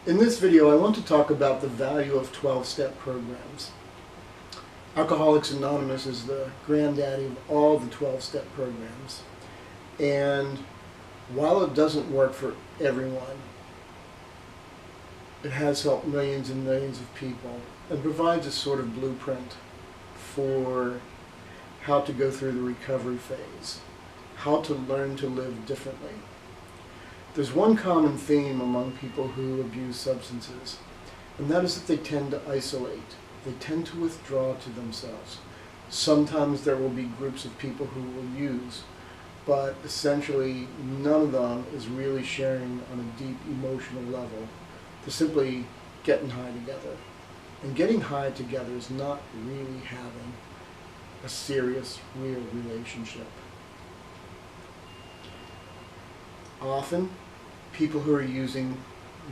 In this video, I want to talk about the value of 12-step programs. Alcoholics Anonymous is the granddaddy of all the 12-step programs. And while it doesn't work for everyone, it has helped millions and millions of people and provides a sort of blueprint for how to go through the recovery phase, how to learn to live differently. There's one common theme among people who abuse substances, and that is that they tend to isolate. They tend to withdraw to themselves. Sometimes there will be groups of people who will use, but essentially none of them is really sharing on a deep emotional level. They're simply getting high together. And getting high together is not really having a serious, real relationship. Often, people who are using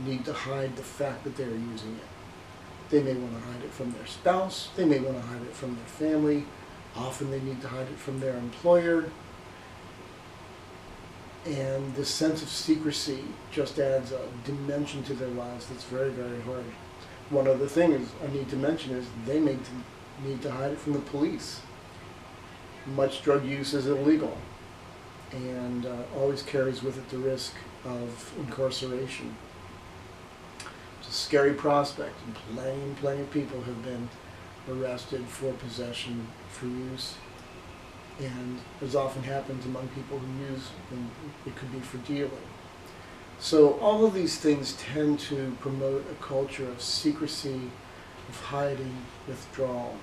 need to hide the fact that they're using it. They may want to hide it from their spouse, they may want to hide it from their family, often they need to hide it from their employer. And this sense of secrecy just adds a dimension to their lives that's very, very hard. One other thing is I need to mention is they may need to hide it from the police. Much drug use is illegal and always carries with it the risk of incarceration. It's a scary prospect, and plenty of people have been arrested for possession, for use, and as often happens among people who use, and it could be for dealing. So all of these things tend to promote a culture of secrecy, of hiding, withdrawal.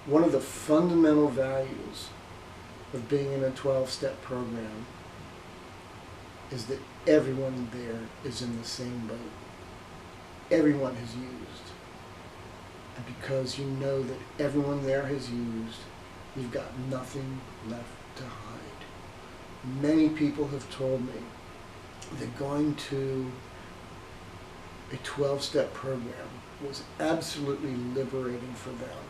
One of the fundamental values of being in a 12-step program is that everyone there is in the same boat. Everyone has used. And because you know that everyone there has used, you've got nothing left to hide. Many people have told me that going to a 12-step program was absolutely liberating for them.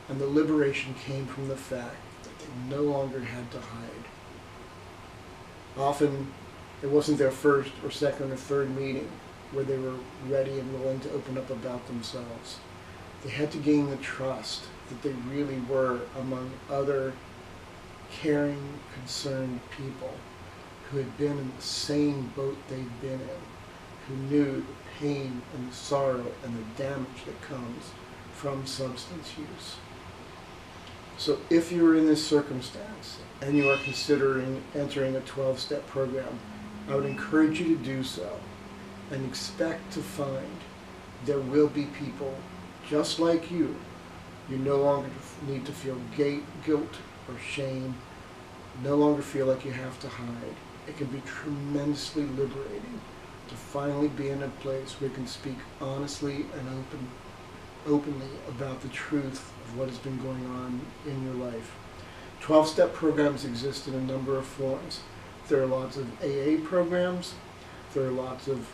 And the liberation came from the fact that they no longer had to hide. Often, it wasn't their first or second or third meeting where they were ready and willing to open up about themselves. They had to gain the trust that they really were among other caring, concerned people who had been in the same boat they'd been in, who knew the pain and the sorrow and the damage that comes from substance use. So if you're in this circumstance and you are considering entering a 12-step program, I would encourage you to do so and expect to find there will be people just like you. You no longer need to feel guilt or shame, no longer feel like you have to hide. It can be tremendously liberating to finally be in a place where you can speak honestly and openly about the truth of what has been going on in your life. 12-step programs exist in a number of forms. There are lots of AA programs. There are lots of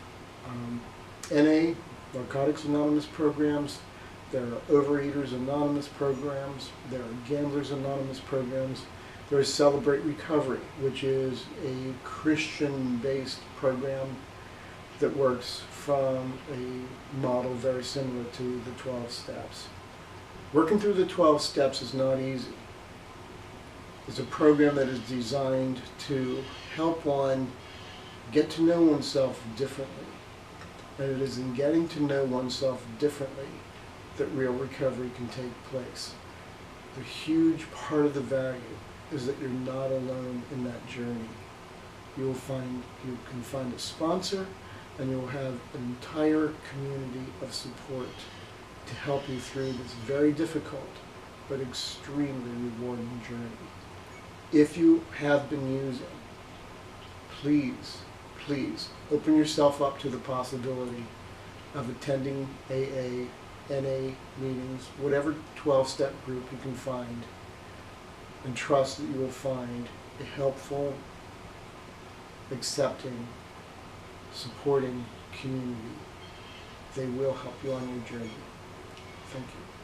NA, Narcotics Anonymous programs. There are Overeaters Anonymous programs. There are Gamblers Anonymous programs. There is Celebrate Recovery, which is a Christian-based program that works from a model very similar to the 12 steps. Working through the 12 steps is not easy. It's a program that is designed to help one get to know oneself differently. And it is in getting to know oneself differently that real recovery can take place. The huge part of the value is that you're not alone in that journey. You can find a sponsor, and you'll have an entire community of support to help you through this very difficult but extremely rewarding journey. If you have been using, please open yourself up to the possibility of attending AA, NA meetings, whatever 12-step group you can find, and trust that you will find a helpful, accepting, supporting community. They will help you on your journey. Thank you.